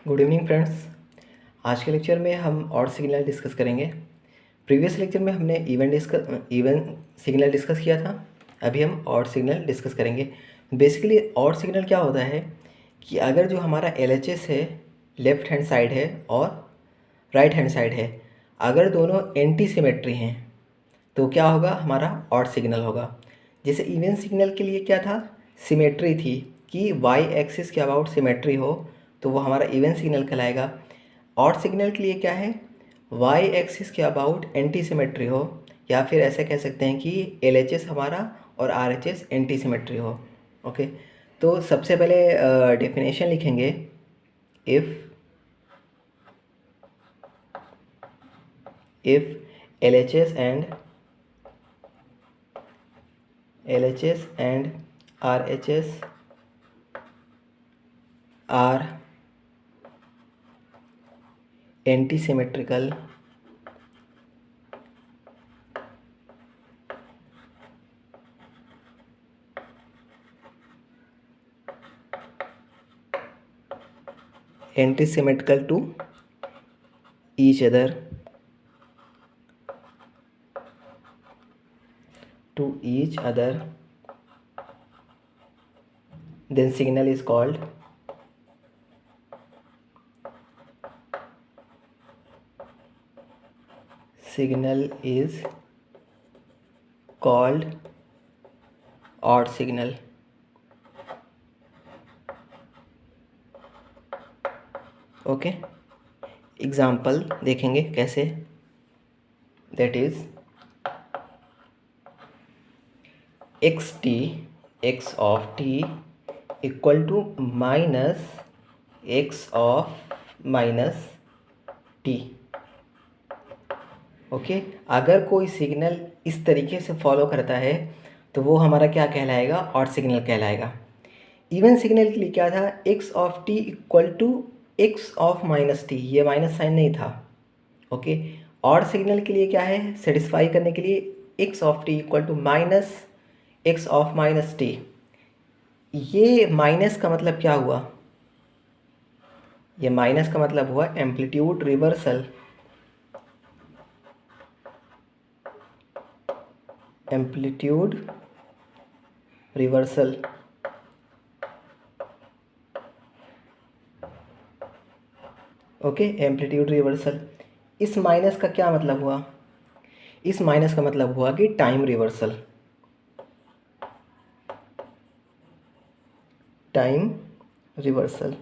Good evening friends. आज के lecture में हम ऑड सिग्नल डिस्कस करेंगे। प्रीवियस लेक्चर में हमने इवन सिग्नल डिस्कस किया था। अभी हम ऑड सिग्नल डिस्कस करेंगे। बेसिकली ऑड सिग्नल क्या होता है कि अगर जो हमारा LHS है लेफ़्ट हैंड साइड है और राइट हैंड साइड है, अगर दोनों एंटी सिमेट्री हैं तो क्या होगा, हमारा ऑड सिग्नल होगा। जैसे इवन सिग्नल के लिए क्या था, सिमेट्री थी कि वाई एक्सिस के अबाउट सिमेट्री हो तो वो हमारा इवन सिग्नल कहलाएगा। ऑड सिग्नल के लिए क्या है, वाई एक्सिस के अबाउट एंटी सिमेट्री हो, या फिर ऐसे कह सकते हैं कि LHS हमारा और RHS एंटी सिमेट्री हो। ओके, तो सबसे पहले डेफिनेशन लिखेंगे। If LHS and RHS are antisymmetrical, to each other, then signal is called odd signal। Okay, example देखेंगे कैसे। That is x of t equal to minus x of minus t। Okay, अगर कोई signal इस तरीके से follow करता है तो वो हमारा क्या कहलाएगा, ऑड सिग्नल कहलाएगा। इवन सिग्नल के लिए क्या था, x of t equal to x of minus t, ये माइनस साइन नहीं था। ओके, ऑड सिग्नल के लिए क्या है, सेटिस्फाई करने के लिए x of t equal to minus x of minus t। ये माइनस का मतलब क्या हुआ, ये माइनस का मतलब हुआ amplitude reversal. Amplitude reversal. Okay, amplitude reversal. इस माइनस का क्या मतलब हुआ, इस माइनस का मतलब हुआ कि time reversal. Time reversal.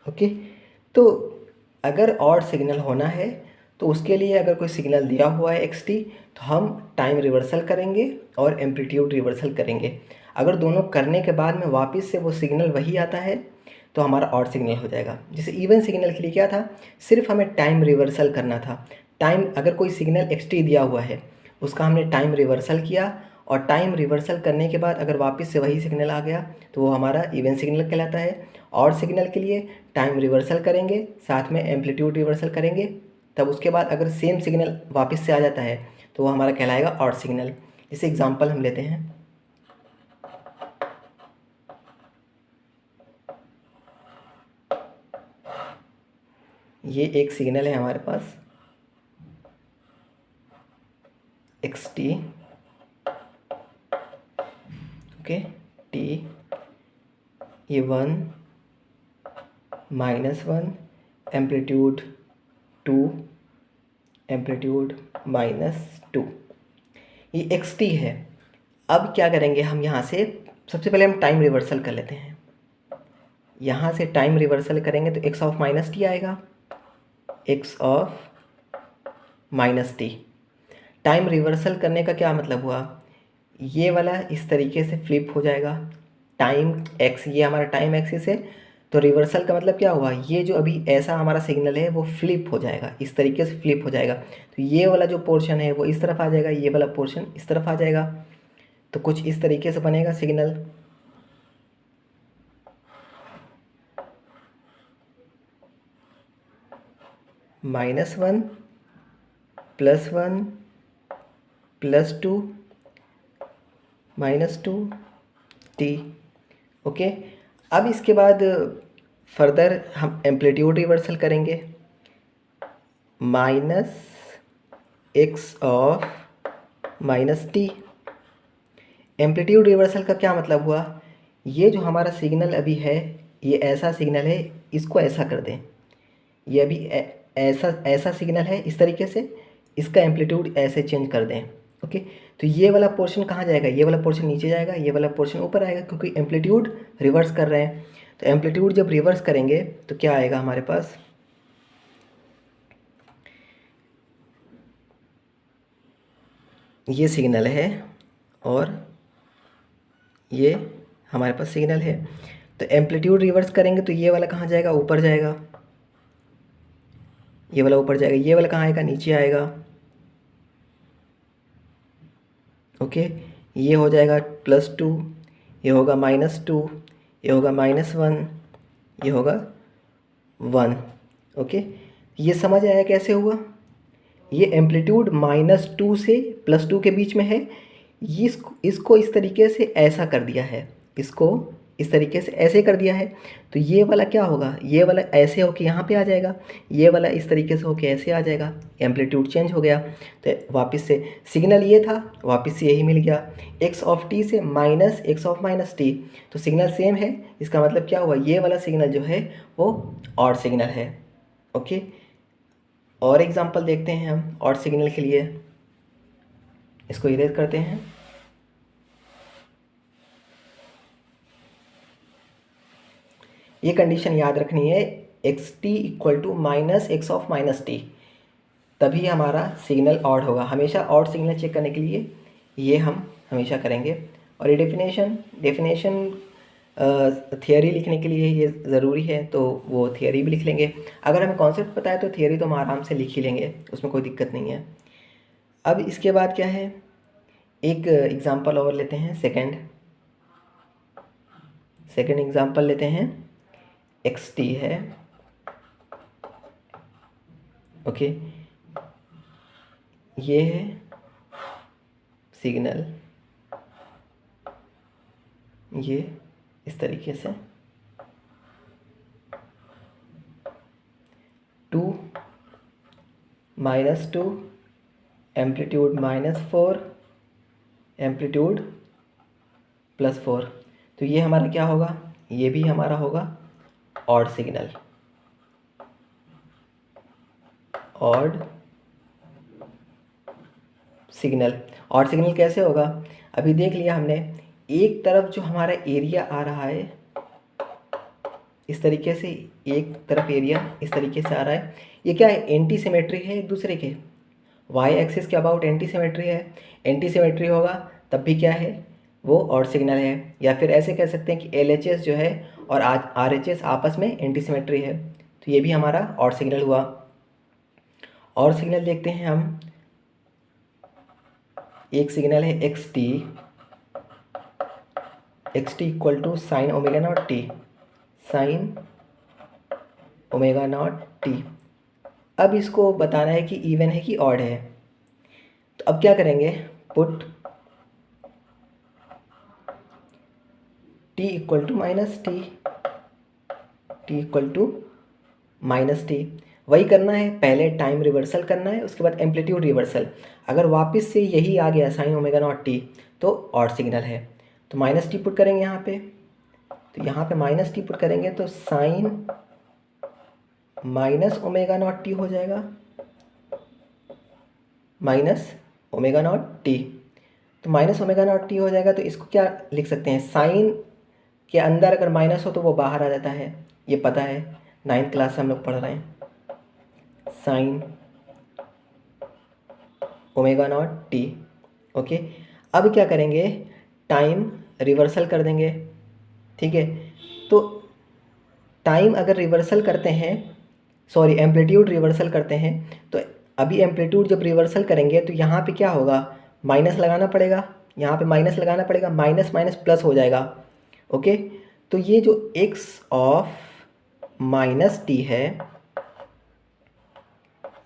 Okay, तो अगर ऑड सिग्नल होना है तो उसके लिए अगर कोई सिग्नल दिया हुआ है xt, तो हम टाइम रिवर्सल करेंगे और एम्पलीट्यूड रिवर्सल करेंगे। अगर दोनों करने के बाद में वापस से वो सिग्नल वही आता है तो हमारा ऑड सिग्नल हो जाएगा। जैसे इवन सिग्नल के लिए क्या था, सिर्फ हमें टाइम रिवर्सल करना था। टाइम, अगर कोई सिग्नल xt दिया हुआ है उसका हमने टाइम रिवर्सल किया, और टाइम रिवर्सल करने के बाद अगर वापस से वही सिग्नल आ गया तो वो हमारा इवन सिग्नल कहलाता है। ऑड सिग्नल के लिए टाइम रिवर्सल करेंगे, साथ में एम्पलीट्यूड रिवर्सल करेंगे, तब उसके बाद अगर सेम सिग्नल वापस से आ जाता है तो वो हमारा कहलाएगा ऑड सिग्नल। जैसे एग्जांपल हम लेते हैं, ये एक सिग्नल है हमारे पास xt। ओके, t ये 1 -1, एम्पलीट्यूड 2, एम्पलीट्यूड -2, ये xt है। अब क्या करेंगे हम, यहाँ से सबसे पहले हम टाइम रिवर्सल कर लेते हैं। यहाँ से टाइम रिवर्सल करेंगे तो x ऑफ माइनस टी आएगा, x of minus T. Time reversal करने का क्या मतलब हुआ, ये वाला इस तरीके से फ्लिप हो जाएगा। टाइम x, ये हमारा टाइम एक्सिस है, तो रिवर्सल का मतलब क्या हुआ, ये जो अभी ऐसा हमारा सिग्नल है वो फ्लिप हो जाएगा, इस तरीके से फ्लिप हो जाएगा। तो ये वाला जो पोर्शन है वो इस तरफ आ जाएगा, ये वाला पोर्शन इस तरफ आ जाएगा। तो कुछ इस तरीके से बनेगा सिग्नल। -1 +1 +2 -2 टी। ओके, अब इसके बाद फर्दर हम एम्पलीट्यूड रिवर्सल करेंगे, minus x of minus T. Amplitude reversal का क्या मतलब हुआ, ये जो हमारा सिग्नल अभी है ये ऐसा सिग्नल है, इसको ऐसा कर दें, ये अभी ऐसा ऐसा सिग्नल है इस तरीके से, इसका एम्पलीट्यूड ऐसे चेंज कर दें। ओके, तो ये वाला पोर्शन कहाँ जाएगा, ये वाला पोर्शन नीचे जाएगा, ये वाला पोर्शन ऊपर आएगा, क्योंकि एम्पलीट्यूड रिवर्स कर रहे हैं। तो एम्पलीट्यूड जब रिवर्स करेंगे तो क्या आएगा हमारे पास, ये सिग्नल है और ये हमारे पास सिग्नल है। तो एम्पलीट्यूड रिवर्स करेंगे तो ये वाला कहाँ जाएगा, ऊपर जाएगा, ये वाला ऊपर जाएगा, ये वाला कहाँ आएगा, नीचे आएगा। ओके, ये हो जाएगा +2, ये होगा -2, ये होगा -1, ये होगा 1। ओके, ये समझ आया कैसे हुआ, ये एम्पलीट्यूड -2 से +2 के बीच में है, ये इसको इस तरीके से ऐसा कर दिया है, इसको इस तरीके से ऐसे कर दिया है। तो ये वाला क्या होगा, ये वाला ऐसे होके यहाँ पे आ जाएगा, ये वाला इस तरीके से होके ऐसे आ जाएगा, एम्पलीट्यूड चेंज हो गया। तो वापस से सिग्नल ये था, वापस से यही मिल गया, एक्स ऑफ टी से minus x of minus T. तो सिग्नल सेम है, इसका मतलब क्या हुआ, ये वाला सिग्नल जो है वो ऑड सिग्नल है। ओके, और एग्जांपल देखते हैं हम ऑड सिग्नल के लिए, इसको इरेज करते हैं। ये कंडीशन याद रखनी है, x T equal to minus x of minus t, तभी हमारा सिग्नल ऑड होगा। हमेशा ऑड सिग्नल चेक करने के लिए ये हम हमेशा करेंगे। और ये डेफिनेशन थियरी लिखने के लिए ये ज़रूरी है, तो वो थियरी भी लिख लेंगे। अगर हमें कॉन्सेप्ट पता है तो थियरी तो हम आराम से लिख ही लेंगे, उसमें कोई दिक्कत नहीं है। अब इसके बाद क्या है, एक एग्ज़ाम्पल और लेते हैं, सेकंड एग्ज़ाम्पल लेते हैं, एक्स टी है। ओके, ये है सिग्नल, ये इस तरीके से 2 -2 एम्पलीट्यूड -4 एम्पलीट्यूड +4। तो ये हमारा क्या होगा, ये भी हमारा होगा ऑड सिग्नल, ऑड सिग्नल कैसे होगा, अभी देख लिया हमने, एक तरफ जो हमारा एरिया आ रहा है इस तरीके से, एक तरफ एरिया इस तरीके से आ रहा है, ये क्या है, एंटी सिमेट्री है एक दूसरे के, वाई एक्सिस के अबाउट एंटी सिमेट्री है। एंटी सिमेट्री होगा तब भी क्या है, वो ऑड सिग्नल है। या फिर ऐसे कह सकते हैं कि LHS जो है और RHS आपस में एंटी सिमेट्री है, तो ये भी हमारा ऑड सिग्नल हुआ। और सिग्नल देखते हैं हम, एक सिग्नल है x T equal to sine omega naught t, sine omega naught t. अब इसको बताना है कि इवन है कि ऑड है। तो अब क्या करेंगे, put t equal to minus T equal to minus t. वही करना है, पहले टाइम रिवर्सल करना है, उसके बाद एम्पलीट्यूड रिवर्सल। अगर वापस से यही आ गया साइन ओमेगा नॉट टी तो ऑड सिग्नल है। तो माइनस टी पुट करेंगे यहाँ पे, तो यहाँ पे माइनस टी पुट करेंगे तो sine minus omega naught t हो जाएगा, माइनस ओमेगा नॉट टी। तो माइनस ओमेगा नॉट टी हो जाएगा, तो इसको क्या लिख सकते हैं, साइन के अंदर अगर माइनस हो तो वो बाहर आ जाता है, ये पता है, 9th क्लास से हम लोग पढ़ रहे हैं। Sign omega naught T. Okay, अब क्या करेंगे, टाइम रिवर्सल कर देंगे। ठीक है, तो टाइम अगर रिवर्सल करते हैं, सॉरी एम्पलीट्यूड रिवर्सल करते हैं, तो अभी एम्पलीट्यूड जब रिवर्सल करेंगे तो यहाँ पे क्या होगा, माइनस लगाना पड़ेगा, यहाँ पे माइनस लगाना पड़ेगा, माइनस माइनस प्लस हो जाएगा। ओके, तो ये जो एक्स ऑफ माइनस टी है,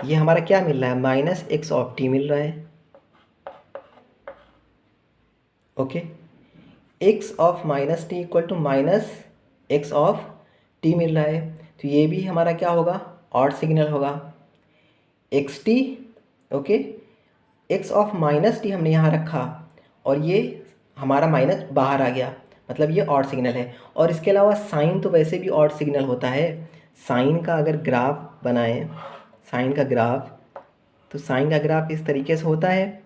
ये हमारा क्या मिल रहा है, माइनस एक्स ऑफ टी मिल रहा है। Okay, X of minus T equal to minus x of T मिल रहा है, तो ये भी हमारा क्या होगा, ऑड सिग्नल होगा। X T, okay, X of minus T हमने यहाँ रखा और ये हमारा माइनस बाहर आ गया, मतलब ये ऑड सिग्नल है। और इसके अलावा साइन तो वैसे भी ऑड सिग्नल होता है। साइन का अगर ग्राफ बनाएं, साइन का ग्राफ, तो साइन का ग्राफ इस तरीके से होता है,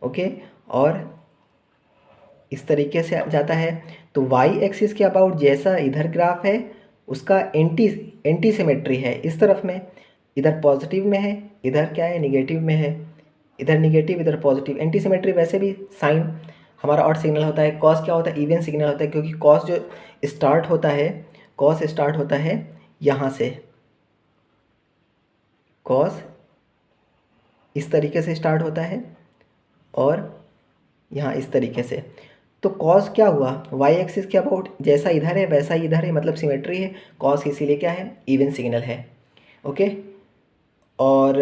ओके, और इस तरीके से जाता है। तो वाई एक्सिस के अबाउट जैसा इधर ग्राफ है उसका एंटी सिमेट्री है इस तरफ में, इधर पॉजिटिव में है, इधर क्या है, निगेटिव में है, इधर निगेटिव इधर पॉजिटिव। एंटी सिमेट्री वैसे भी साइन हमारा ऑड सिग्नल होता है। कॉस क्या होता है, इवन सिग्नल होता है, क्योंकि कॉस जो स्टार्ट होता है, कॉस स्टार्ट होता है यहाँ से, कॉस इस तरीके से स्टार्ट होता है और यहाँ इस तरीके से। तो कॉस क्या हुआ, वाई एक्सिस के अबाउट जैसा इधर है वैसा ही इधर है, मतलब सिमेट्री है। कॉस इसीलिए क्या है, इवन सिग्नल है, ओके। और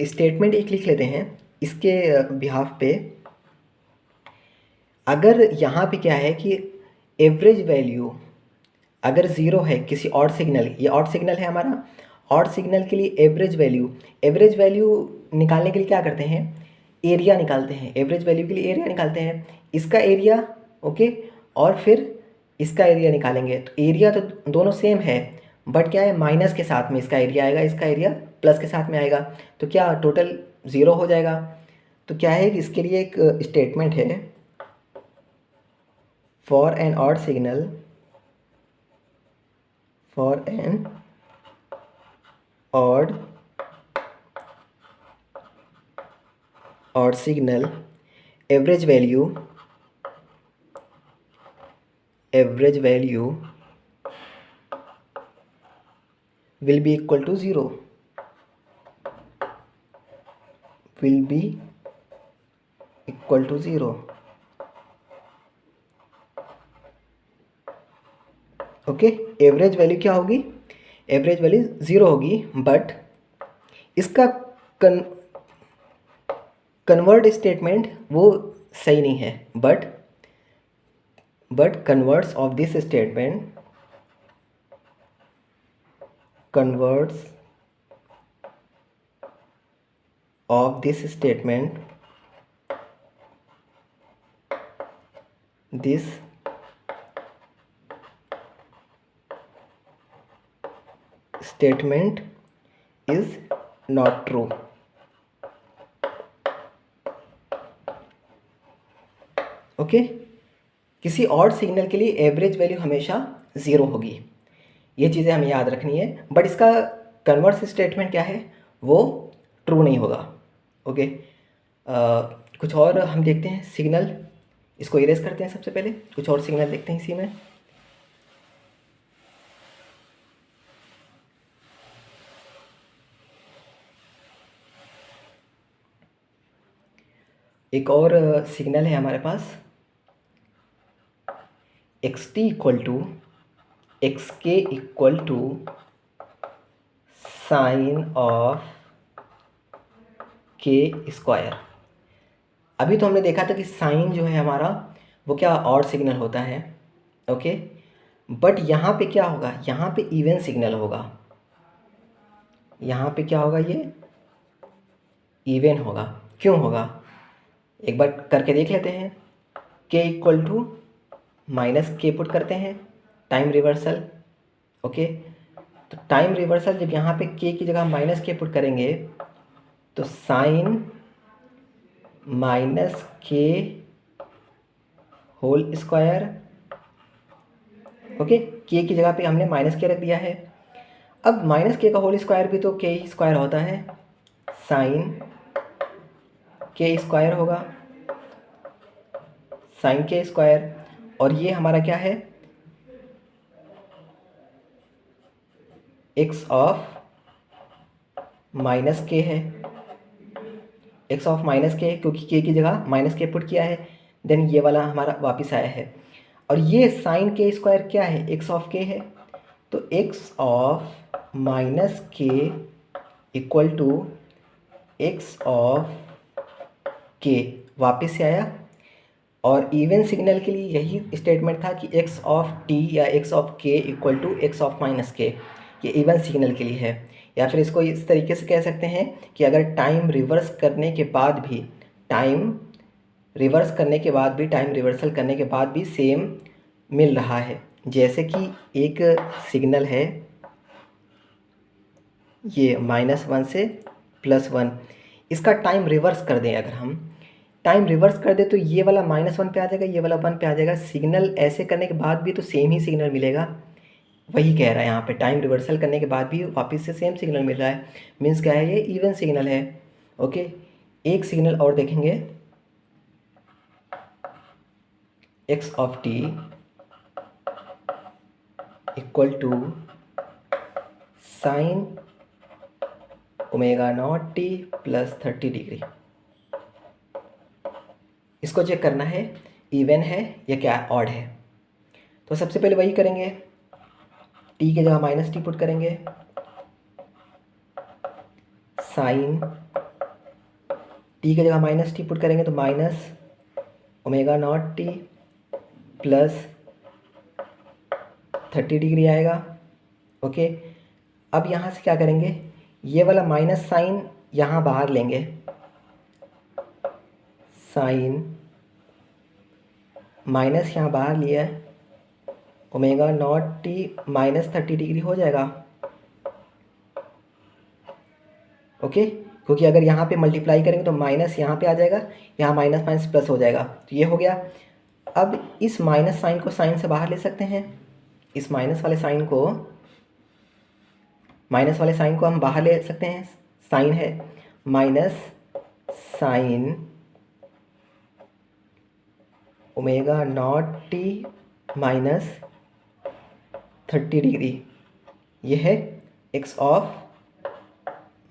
स्टेटमेंट एक लिख लेते हैं इसके बिहाफ पे। अगर यहाँ पे क्या है कि एवरेज वैल्यू अगर ज़ीरो है किसी ऑड सिग्नल, ये ऑड सिग्नल है हमारा, ऑड सिग्नल के लिए एवरेज वैल्यू निकालने के लिए क्या करते हैं, एरिया निकालते हैं। एवरेज वैल्यू के लिए एरिया निकालते हैं, इसका एरिया, ओके, और फिर इसका एरिया निकालेंगे। तो एरिया तो दोनों सेम है, बट क्या है, माइनस के साथ में इसका एरिया आएगा, इसका एरिया प्लस के साथ में आएगा, तो क्या टोटल ज़ीरो हो जाएगा। तो क्या है कि इसके लिए एक स्टेटमेंट है, for an odd signal, for an odd signal average value will be equal to 0, will be equal to 0, okay. Average value क्या होगी, एवरेज वैल्यू 0 होगी, बट इसका कन्वर्ट स्टेटमेंट वो सही नहीं है, but converts of this statement, converts of this statement, this statement is not true, okay. किसी odd signal के लिए एवरेज वैल्यू हमेशा 0 होगी, ये चीज़ें हमें याद रखनी है, बट इसका कन्वर्स स्टेटमेंट क्या है, वो ट्रू नहीं होगा, ओके। कुछ और हम देखते हैं सिग्नल, इसको इरेज करते हैं सबसे पहले, कुछ और सिग्नल देखते हैं इसी में। एक और सिग्नल है हमारे पास, X T equal to X के इक्वल टू साइन ऑफ के स्क्वायर। अभी तो हमने देखा था कि साइन जो है हमारा वो क्या ऑड सिग्नल होता है, ओके, बट यहाँ पे क्या होगा, यहाँ पे इवन सिग्नल होगा, यहाँ पे क्या होगा, ये इवन होगा। क्यों होगा, एक बार करके देख लेते हैं। के इक्वल टू माइनस के पुट करते हैं, टाइम रिवर्सल, ओके। तो टाइम रिवर्सल जब यहाँ पे के की जगह माइनस के पुट करेंगे तो साइन माइनस के होल स्क्वायर, ओके, के की जगह पे हमने माइनस के रख दिया है। अब माइनस के का होल स्क्वायर भी तो के ही स्क्वायर होता है, साइन के स्क्वायर होगा, साइन के स्क्वायर, और ये हमारा क्या है, एक्स ऑफ माइनस के है, एक्स ऑफ माइनस के है क्योंकि के की जगह माइनस के पुट किया है, देन ये वाला हमारा वापस आया है। और ये साइन के स्क्वायर क्या है, एक्स ऑफ के है, तो एक्स ऑफ माइनस के इक्वल टू एक्स ऑफ के वापस से आया, और इवन सिग्नल के लिए यही स्टेटमेंट था कि एक्स ऑफ टी या x of k equal to x of minus k, ये इवन सिग्नल के लिए है। या फिर इसको इस तरीके से कह सकते हैं कि अगर टाइम रिवर्स करने के बाद भी टाइम रिवर्सल करने के बाद भी सेम मिल रहा है, जैसे कि एक सिग्नल है ये -1 से +1, इसका टाइम रिवर्स कर दें, अगर हम टाइम रिवर्स कर दे तो ये वाला -1 पे आ जाएगा, ये वाला 1 पे आ जाएगा। सिग्नल ऐसे करने के बाद भी तो सेम ही सिग्नल मिलेगा, वही कह रहा है यहाँ पे, टाइम रिवर्सल करने के बाद भी वापस से सेम सिग्नल मिल रहा है, मीन्स क्या है, ये इवन सिग्नल है। ओके, एक सिग्नल और देखेंगे, x of t equal to sine omega naught T plus 30 degree. इसको चेक करना है इवन है या क्या ऑड है। तो सबसे पहले वही करेंगे, टी की जगह माइनस टी पुट करेंगे, साइन टी की जगह माइनस टी पुट करेंगे तो minus omega naught T plus 30 degree आएगा। ओके, अब यहाँ से क्या करेंगे, ये वाला माइनस साइन यहाँ बाहर लेंगे, साइन माइनस यहाँ बाहर लिया है, omega naught T minus 30 degree हो जाएगा। ओके, क्योंकि अगर यहाँ पे मल्टीप्लाई करेंगे तो माइनस यहाँ पे आ जाएगा, यहाँ माइनस माइनस प्लस हो जाएगा, तो ये हो गया। अब इस माइनस साइन को साइन से बाहर ले सकते हैं, इस माइनस वाले साइन को हम बाहर ले सकते हैं। साइन है minus sine omega naught T minus 30 degree, ये है X of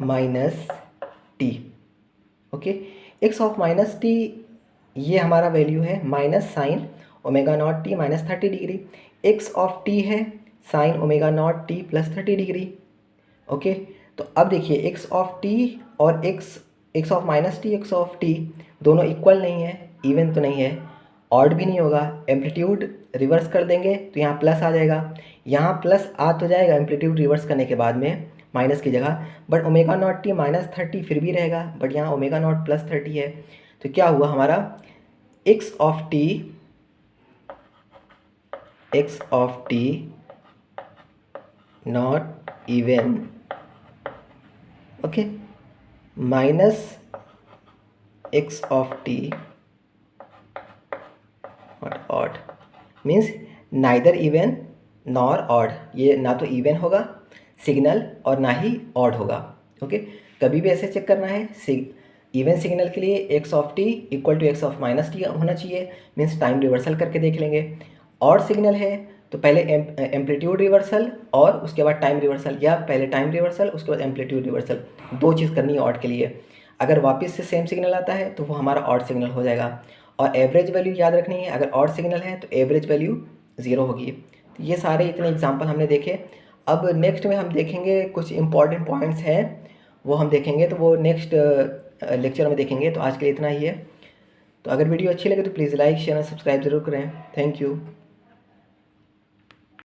minus T. Okay, X of minus T ये हमारा वैल्यू है minus sine omega naught T minus 30 degree, X of T है sine omega naught T plus 30 degree. Okay, तो अब देखिए X of T और X of minus T, X of T दोनों equal नहीं है, इवन तो नहीं है, ऑड भी नहीं होगा। एम्पलीट्यूड रिवर्स कर देंगे तो यहाँ प्लस आ जाएगा, यहाँ प्लस आ तो जाएगा एम्पलीट्यूड रिवर्स करने के बाद में माइनस की जगह, but omega naught T minus 30 फिर भी रहेगा, बट यहाँ ओमेगा नॉट प्लस 30 है। तो क्या हुआ हमारा, x of T not even, okay, minus x of T not odd, means neither even nor odd, ये ना तो इवन होगा सिग्नल और ना ही ऑड होगा। ओके, कभी भी ऐसे चेक करना है, इवन सिग्नल के लिए x of t equal to x of minus t होना चाहिए, मीन्स टाइम रिवर्सल करके देख लेंगे। ऑड सिग्नल है तो पहले एम्पलीट्यूड रिवर्सल और उसके बाद टाइम रिवर्सल, या पहले टाइम रिवर्सल उसके बाद एम्पलीट्यूड रिवर्सल, दो चीज़ करनी है ऑड के लिए। अगर वापस से सेम सिग्नल आता है तो वो हमारा ऑड सिग्नल हो जाएगा। और एवरेज वैल्यू याद रखनी है, अगर ऑड सिग्नल है तो एवरेज वैल्यू 0 होगी। तो ये सारे इतने एग्जांपल हमने देखे। अब नेक्स्ट में हम देखेंगे कुछ इंपॉर्टेंट पॉइंट्स हैं, वो हम देखेंगे, तो वो नेक्स्ट लेक्चर में देखेंगे। तो आज के लिए इतना ही है। तो अगर वीडियो अच्छी लगे तो प्लीज़ लाइक शेयर और सब्सक्राइब ज़रूर करें। Thank you.